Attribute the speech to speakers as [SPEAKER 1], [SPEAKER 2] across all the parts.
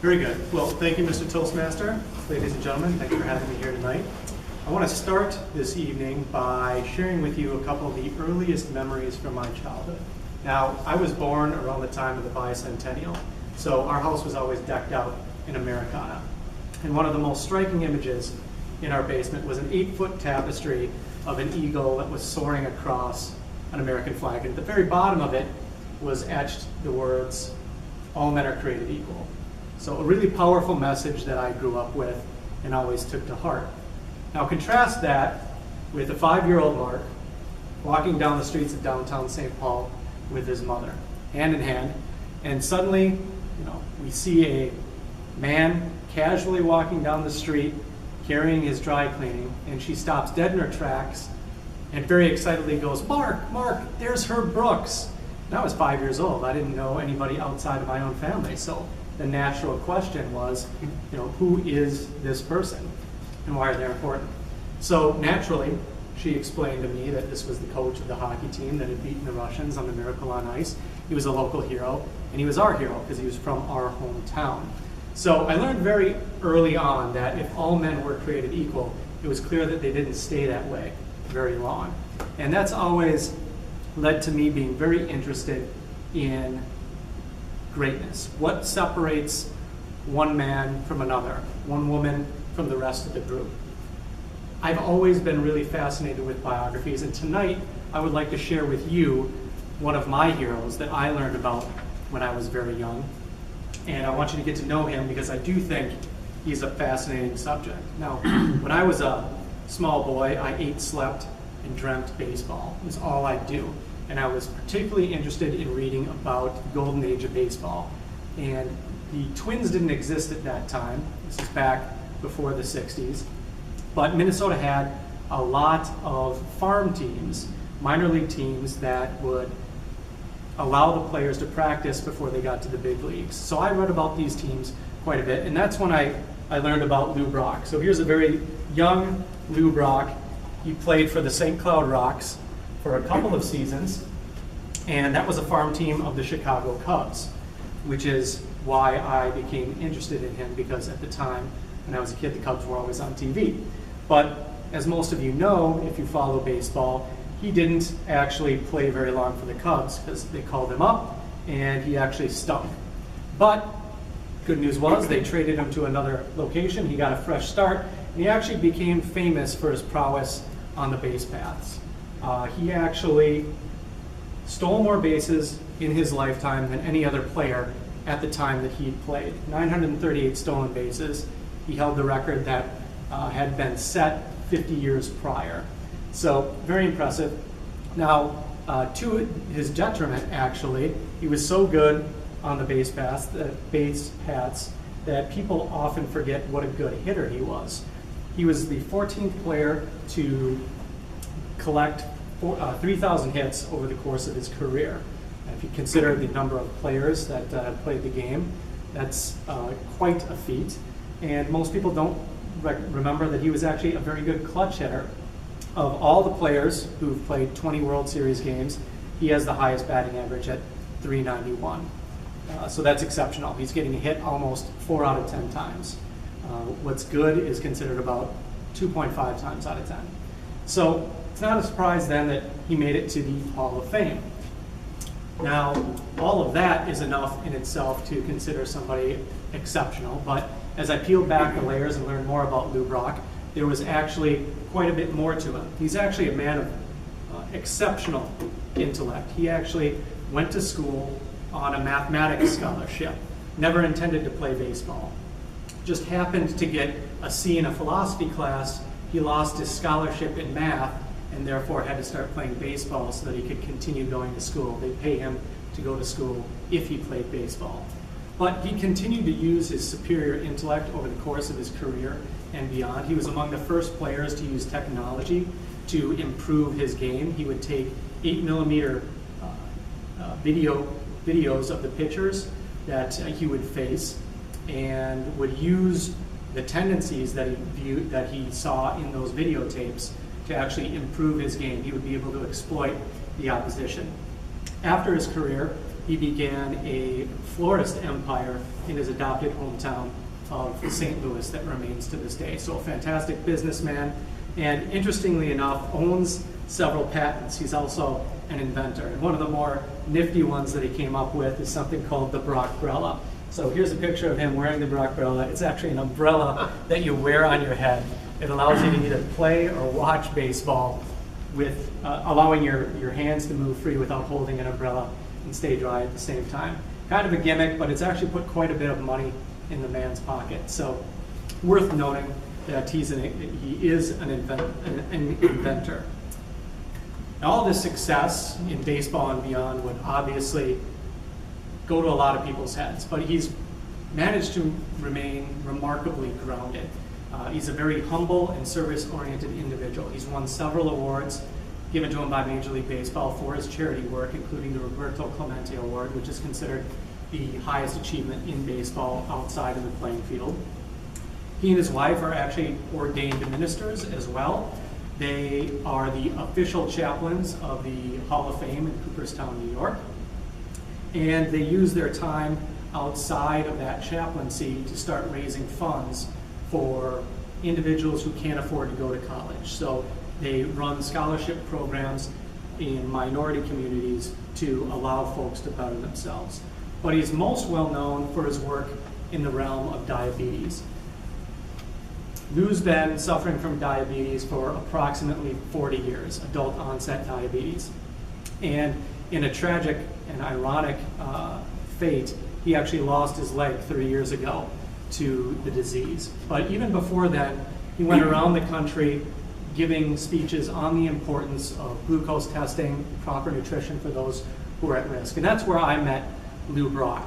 [SPEAKER 1] Very good. Well, thank you, Mr. Toastmaster. Ladies and gentlemen, thank you for having me here tonight. I want to start this evening by sharing with you a couple of the earliest memories from my childhood. Now, I was born around the time of the bicentennial, so our house was always decked out in Americana. And one of the most striking images in our basement was an 8-foot tapestry of an eagle that was soaring across an American flag. And at the very bottom of it was etched the words, "All men are created equal." So a really powerful message that I grew up with and always took to heart. Now contrast that with a 5-year-old Mark walking down the streets of downtown St. Paul with his mother, hand in hand, and suddenly, we see a man casually walking down the street carrying his dry cleaning, and she stops dead in her tracks and very excitedly goes, "Mark, there's Herb Brooks." And I was 5 years old. I didn't know anybody outside of my own family, so the natural question was, who is this person and why are they important? So naturally, she explained to me that this was the coach of the hockey team that had beaten the Russians on the Miracle on Ice. He was a local hero, and he was our hero because he was from our hometown. So I learned very early on that if all men were created equal, it was clear that they didn't stay that way very long. And that's always led to me being very interested in greatness. What separates one man from another, one woman from the rest of the group? I've always been really fascinated with biographies, and tonight I would like to share with you one of my heroes that I learned about when I was very young. And I want you to get to know him because I do think he's a fascinating subject. Now, when I was a small boy, I ate, slept, and dreamt baseball. It was all I do. And I was particularly interested in reading about the golden age of baseball. And the Twins didn't exist at that time. This is back before the 60s. But Minnesota had a lot of farm teams, minor league teams that would allow the players to practice before they got to the big leagues. So I read about these teams quite a bit, and that's when I learned about Lou Brock. So here's a very young Lou Brock. He played for the St. Cloud Rocks for a couple of seasons, and that was a farm team of the Chicago Cubs, which is why I became interested in him, because at the time when I was a kid, the Cubs were always on TV. But as most of you know, if you follow baseball, he didn't actually play very long for the Cubs because they called him up and he actually stunk. But good news was they traded him to another location. He got a fresh start, and he actually became famous for his prowess on the base paths. He actually stole more bases in his lifetime than any other player at the time that he played. 938 stolen bases. He held the record that had been set 50 years prior. So very impressive. Now, to his detriment, actually, he was so good on the base paths that people often forget what a good hitter he was. He was the 14th player to collect 3,000 hits over the course of his career. And if you consider the number of players that played the game, that's quite a feat. And most people don't remember that he was actually a very good clutch hitter. Of all the players who've played 20 World Series games, he has the highest batting average at .391. So that's exceptional. He's getting a hit almost 4 out of 10 times. What's good is considered about 2.5 times out of 10. So it's not a surprise then that he made it to the Hall of Fame. Now, all of that is enough in itself to consider somebody exceptional, but as I peeled back the layers and learned more about Lou Brock, there was actually quite a bit more to him. He's actually a man of exceptional intellect. He actually went to school on a mathematics scholarship, never intended to play baseball. Just happened to get a C in a philosophy class. He lost his scholarship in math and therefore had to start playing baseball so that he could continue going to school. They pay him to go to school if he played baseball. But he continued to use his superior intellect over the course of his career and beyond. He was among the first players to use technology to improve his game. He would take 8mm videos of the pitchers that he would face and would use the tendencies that he saw in those videotapes to actually improve his game. He would be able to exploit the opposition. After his career, he began a florist empire in his adopted hometown of St. Louis that remains to this day. So a fantastic businessman, and interestingly enough, owns several patents. He's also an inventor. And one of the more nifty ones that he came up with is something called the Brockbrella. So here's a picture of him wearing the Brockbrella. It's actually an umbrella that you wear on your head. It allows you to either play or watch baseball with allowing your hands to move free without holding an umbrella and stay dry at the same time. Kind of a gimmick, but it's actually put quite a bit of money in the man's pocket. So worth noting that he is an inventor. Now, all this success in baseball and beyond would obviously go to a lot of people's heads, but he's managed to remain remarkably grounded. He's a very humble and service-oriented individual. He's won several awards given to him by Major League Baseball for his charity work, including the Roberto Clemente Award, which is considered the highest achievement in baseball outside of the playing field. He and his wife are actually ordained ministers as well. They are the official chaplains of the Hall of Fame in Cooperstown, New York. And they use their time outside of that chaplaincy to start raising funds for individuals who can't afford to go to college. So they run scholarship programs in minority communities to allow folks to better themselves. But he's most well known for his work in the realm of diabetes. Lou's been suffering from diabetes for approximately 40 years, adult onset diabetes. And in a tragic and ironic fate, he actually lost his leg 3 years ago to the disease. But even before then, he went around the country giving speeches on the importance of glucose testing, proper nutrition for those who are at risk. And that's where I met Lou Brock.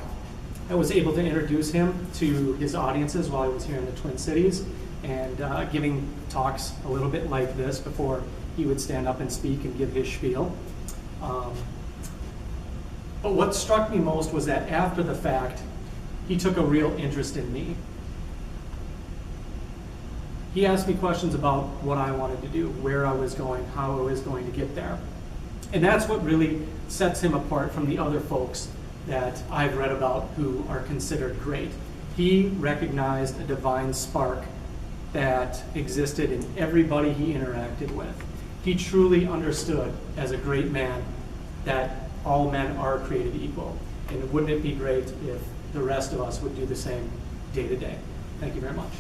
[SPEAKER 1] I was able to introduce him to his audiences while he was here in the Twin Cities, and giving talks a little bit like this before he would stand up and speak and give his spiel. But what struck me most was that after the fact, he took a real interest in me. He asked me questions about what I wanted to do, where I was going, how I was going to get there. And that's what really sets him apart from the other folks that I've read about who are considered great. He recognized a divine spark that existed in everybody he interacted with. He truly understood, as a great man, that all men are created equal. And wouldn't it be great if the rest of us would do the same day to day? Thank you very much.